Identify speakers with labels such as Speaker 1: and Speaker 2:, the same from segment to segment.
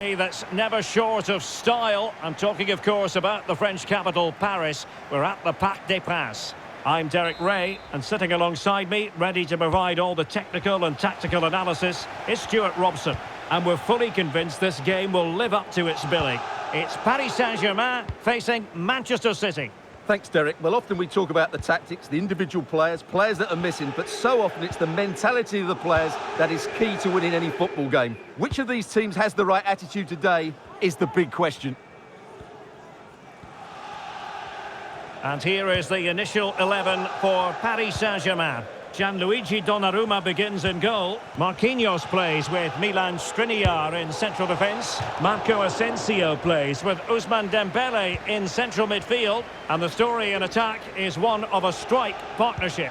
Speaker 1: That's never short of style. I'm talking, of course, about the French capital, Paris. We're at the Parc des Princes. I'm Derek Ray, and sitting alongside me, ready to provide all the technical and tactical analysis, is Stuart Robson. And we're fully convinced this game will live up to its billing. It's Paris Saint-Germain facing Manchester City.
Speaker 2: Thanks, Derek. Well, often we talk about the tactics, the individual players that are missing, but so often it's the mentality of the players that is key to winning any football game. Which of these teams has the right attitude today is the big question.
Speaker 1: And here is the initial 11 for Paris Saint-Germain. Gianluigi Donnarumma begins in goal. Marquinhos plays with Milan Skriniar in central defence. Marco Asensio plays with Ousmane Dembele in central midfield. And the story in attack is one of a strike partnership.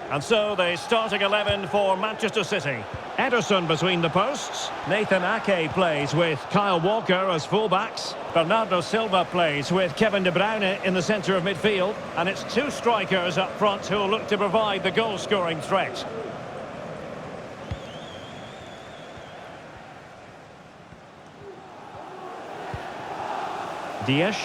Speaker 1: And so the starting 11 for Manchester City. Ederson between the posts. Nathan Ake plays with Kyle Walker as fullbacks. Bernardo Silva plays with Kevin De Bruyne in the centre of midfield. And it's two strikers up front who will look to provide the goal-scoring threat. Dias.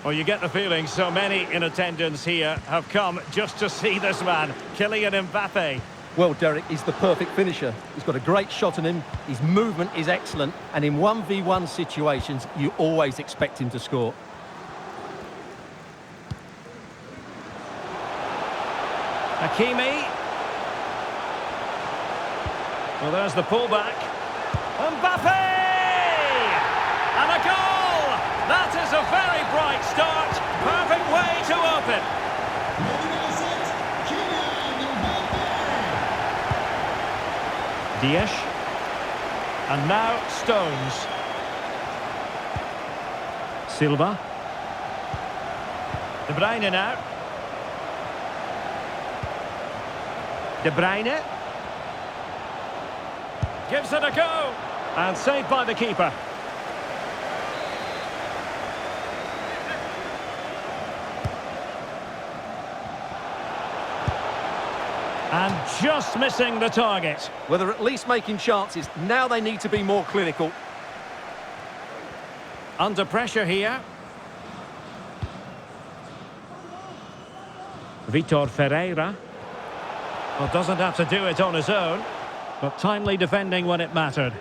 Speaker 1: Well, you get the feeling so many in attendance here have come just to see this man, Kylian Mbappe.
Speaker 2: Well, Derek, he's the perfect finisher. He's got a great shot on him, his movement is excellent, and in 1v1 situations, you always expect him to score.
Speaker 1: Hakimi. Well, there's the pullback. Mbappe! And a goal! That is a very bright start. Perfect way to open. Dias. And now Stones. Silva. De Bruyne now. De Bruyne. Gives it a go. And saved by the keeper. And just missing the target.
Speaker 2: Well, they're at least making chances. Now they need to be more clinical.
Speaker 1: Under pressure here. Vitor Ferreira. Well, doesn't have to do it on his own, but timely defending when it mattered.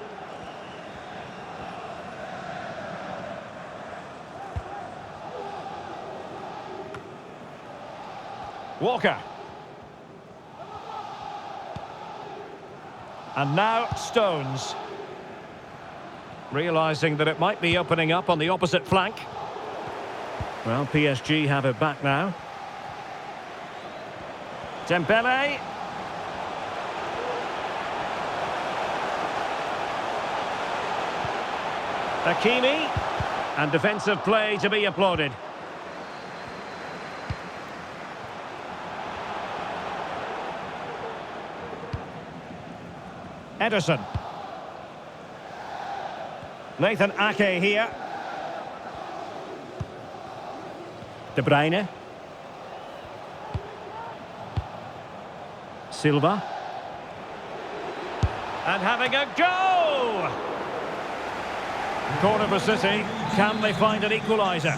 Speaker 1: Walker. And now Stones. Realising that it might be opening up on the opposite flank. Well, PSG have it back now. Dembele. Hakimi. And defensive play to be applauded. Ederson. Nathan Ake here. De Bruyne. Silva. And having a go! Corner for City. Can they find an equaliser?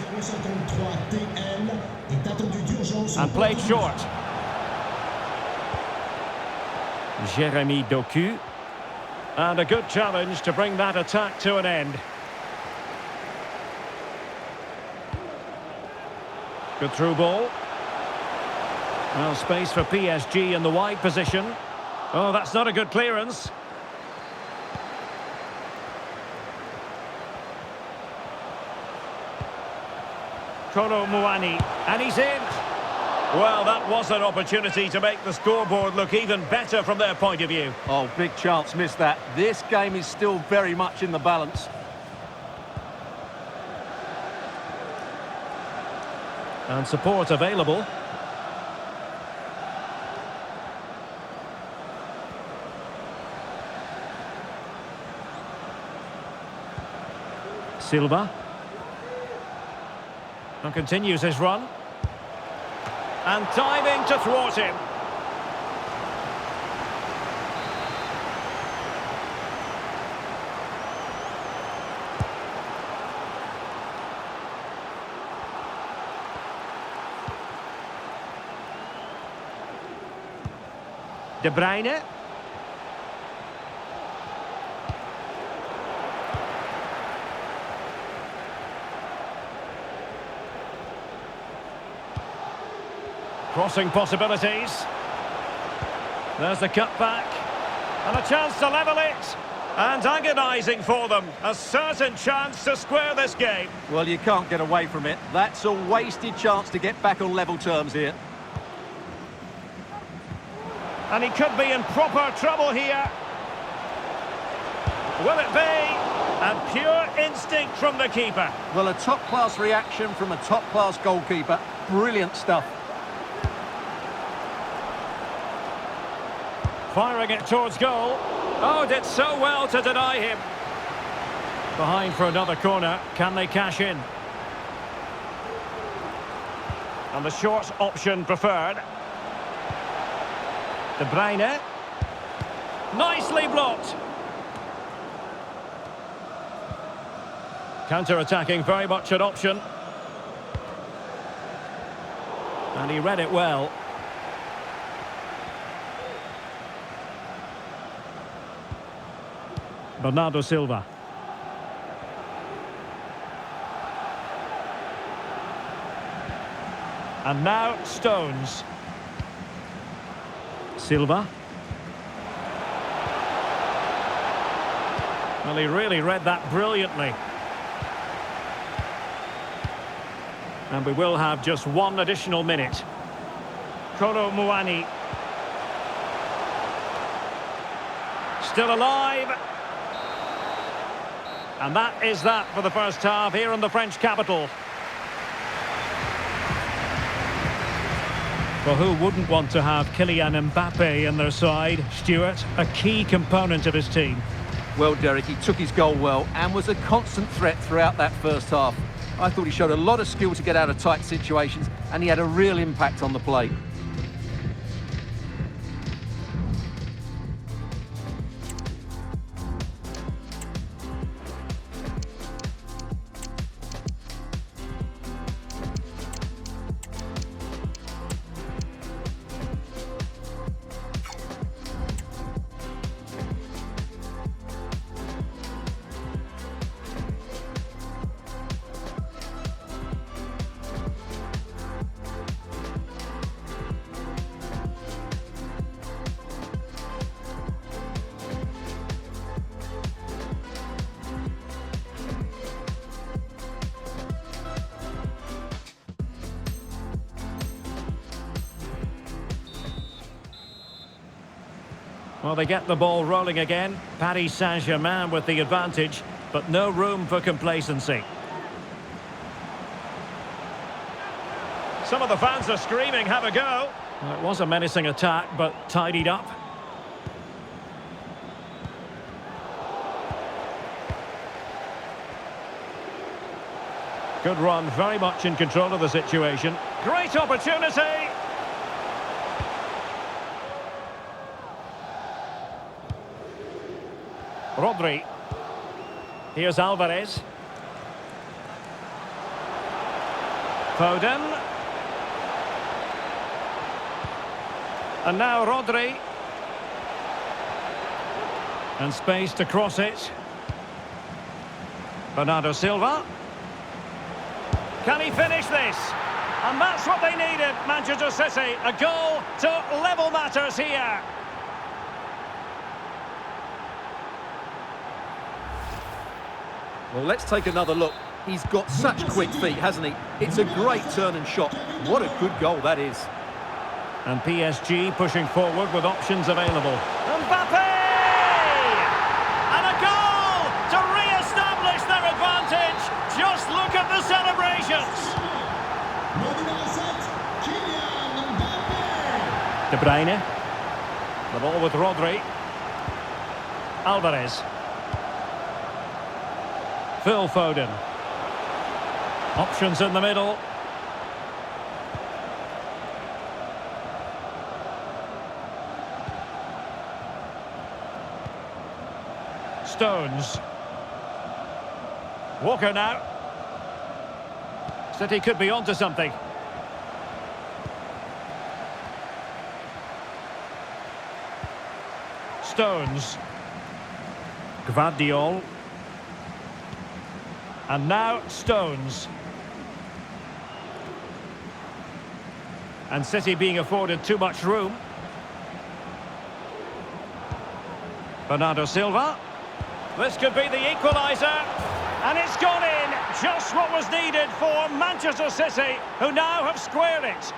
Speaker 1: And played short. Jeremy Doku. And a good challenge to bring that attack to an end. Good through ball. Well, space for PSG in the wide position. Oh, that's not a good clearance. Kolo Muani. And he's in. Well, that was an opportunity to make the scoreboard look even better from their point of view.
Speaker 2: Oh, big chance, missed that. This game is still very much in the balance.
Speaker 1: And support available. Silva. And continues his run. And diving to thwart him. De Bruyne. Crossing possibilities. There's the cutback. And a chance to level it. And agonising for them. A certain chance to square this game.
Speaker 2: Well, you can't get away from it. That's a wasted chance to get back on level terms here.
Speaker 1: And he could be in proper trouble here. Will it be? And pure instinct from the keeper.
Speaker 2: Well, a top-class reaction from a top-class goalkeeper. Brilliant stuff.
Speaker 1: Firing it towards goal. Oh, did so well to deny him. Behind for another corner. Can they cash in? And the short option preferred. De Bruyne. Nicely blocked. Counter-attacking, very much an option. And he read it well. Bernardo Silva. And now Stones. Silva. Well, he really read that brilliantly. And we will have just one additional minute. Kolo Muani. Still alive. And that is that for the first half here in the French capital. Well, who wouldn't want to have Kylian Mbappe in their side? Stuart, a key component of his team.
Speaker 2: Well, Derek, he took his goal well and was a constant threat throughout that first half. I thought he showed a lot of skill to get out of tight situations, and he had a real impact on the play.
Speaker 1: Well, they get the ball rolling again. Paris Saint-Germain with the advantage, but no room for complacency. Some of the fans are screaming, have a go. Well, it was a menacing attack, but tidied up. Good run, very much in control of the situation. Great opportunity! Rodri. Here's Alvarez. Foden. And now Rodri. And space to cross it. Bernardo Silva. Can he finish this? And that's what they needed, Manchester City. A goal to level matters here.
Speaker 2: Well, let's take another look. He's got such quick feet, hasn't he? It's a great turn and shot. What a good goal that is.
Speaker 1: And PSG pushing forward with options available. Mbappe! And a goal to re-establish their advantage. Just look at the celebrations. De Bruyne. The ball with Rodri. Alvarez. Phil Foden. Options in the middle. Stones. Walker now. City could be onto something. Stones. Gvardiol. And now Stones. And City being afforded too much room. Bernardo Silva. This could be the equaliser. And it's gone in. Just what was needed for Manchester City, who now have squared it.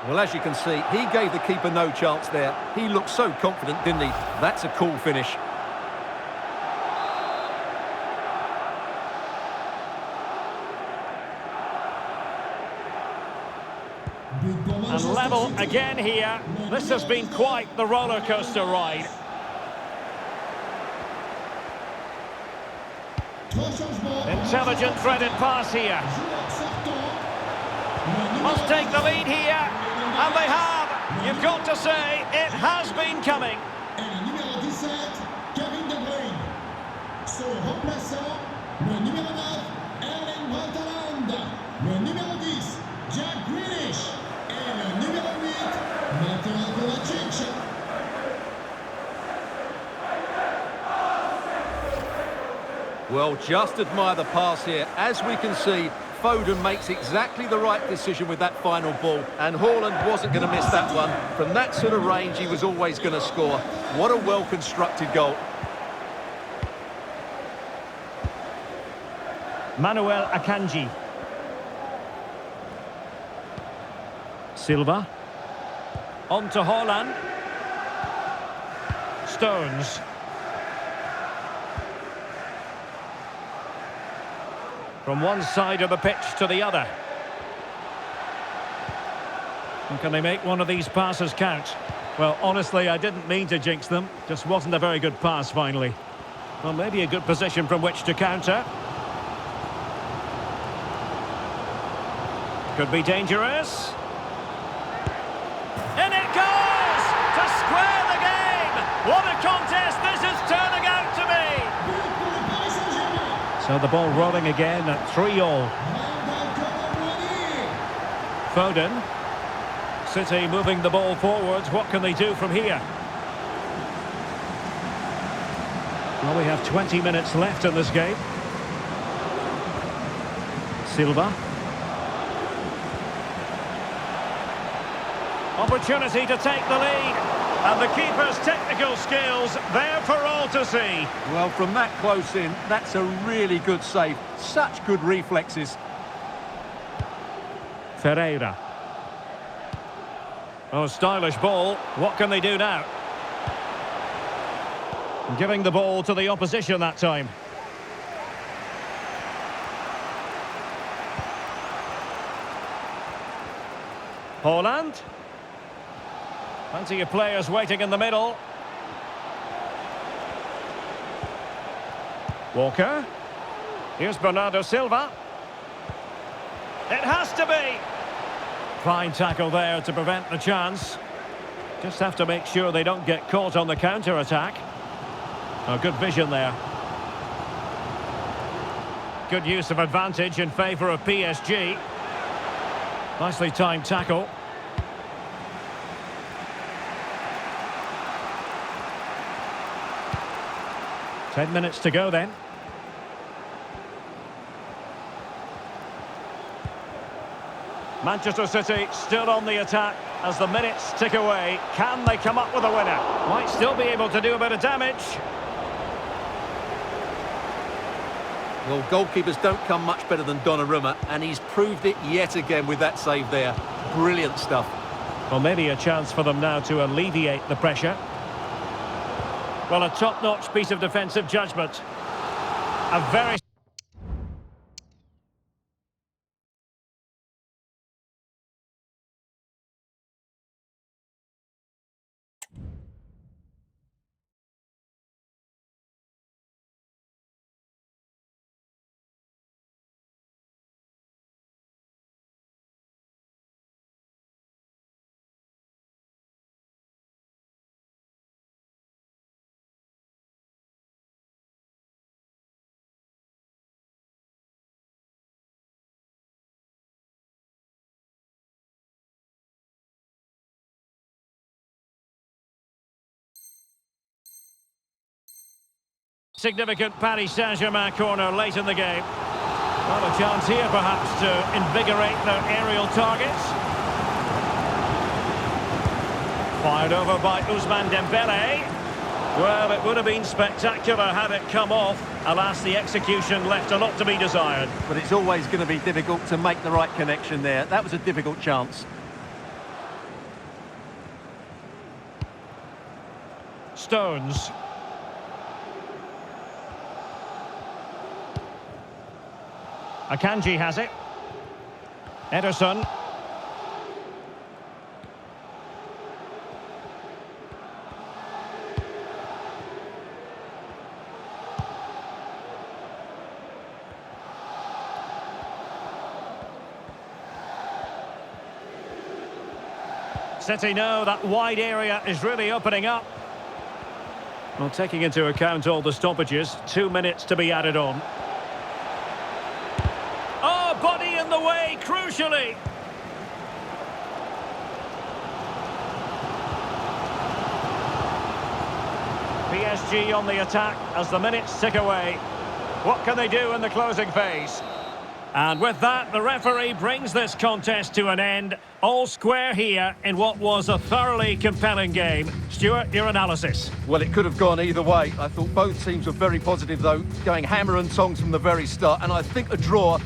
Speaker 2: Well, as you can see, he gave the keeper no chance there. He looked so confident, didn't he? That's a cool finish.
Speaker 1: And level again here. This has been quite the roller coaster ride. Intelligent threaded pass here. Must take the lead here. And they have. You've got to say, it has been coming.
Speaker 3: Et le numéro 17, Kevin De Bruyne. Son remplaçant, le numéro 9, Erling Braut Haaland. Le numéro 10, Jack Grealish. Et le numéro 8, Mateo Kovacic.
Speaker 2: Well, just admire the pass here. As we can see, Foden makes exactly the right decision with that final ball, and Haaland wasn't going to miss that one. From that sort of range, he was always going to score. What a well-constructed goal.
Speaker 1: Manuel Akanji. Silva. On to Haaland. Stones. From one side of the pitch to the other. And can they make one of these passes count? Well, honestly, I didn't mean to jinx them. Just wasn't a very good pass, finally. Well, maybe a good position from which to counter. Could be dangerous. In it goes! To square the game! What a contest this is turning out to be! So the ball rolling again at 3-all. Foden. City moving the ball forwards. What can they do from here? Well, we have 20 minutes left in this game. Silva. Opportunity to take the lead. And the keeper's technical skills there for all to see.
Speaker 2: Well, from that close in, that's a really good save. Such good reflexes.
Speaker 1: Ferreira. Oh, stylish ball. What can they do now? Giving the ball to the opposition that time. Haaland. Plenty of players waiting in the middle. Walker. Here's Bernardo Silva. It has to be. Fine tackle there to prevent the chance. Just have to make sure they don't get caught on the counter-attack. Oh, good vision there. Good use of advantage in favour of PSG. Nicely timed tackle. Ten minutes to go then. Manchester City still on the attack. as the minutes tick away. Can they come up with a winner? Might still be able to do a bit of damage.
Speaker 2: Well, goalkeepers don't come much better than Donnarumma, and he's proved it yet again with that save there. Brilliant stuff.
Speaker 1: Well, maybe a chance for them now to alleviate the pressure. Well, a top-notch piece of defensive judgment. A very... Significant Paris Saint-Germain corner late in the game. Well, a chance here perhaps to invigorate their aerial targets. Fired over by Ousmane Dembele. Well, it would have been spectacular had it come off. Alas, the execution left a lot to be desired.
Speaker 2: But it's always going to be difficult to make the right connection there. That was a difficult chance.
Speaker 1: Stones. Akanji has it. Ederson. City know that wide area is really opening up. Well, taking into account all the stoppages, 2 minutes to be added on. Oh, body in the way, crucially. PSG on the attack as the minutes tick away. What can they do in the closing phase? And with that, the referee brings this contest to an end. All square here in what was a thoroughly compelling game. Stuart, your analysis?
Speaker 2: Well, it could have gone either way. I thought both teams were very positive, though, going hammer and tongs from the very start. And I think a draw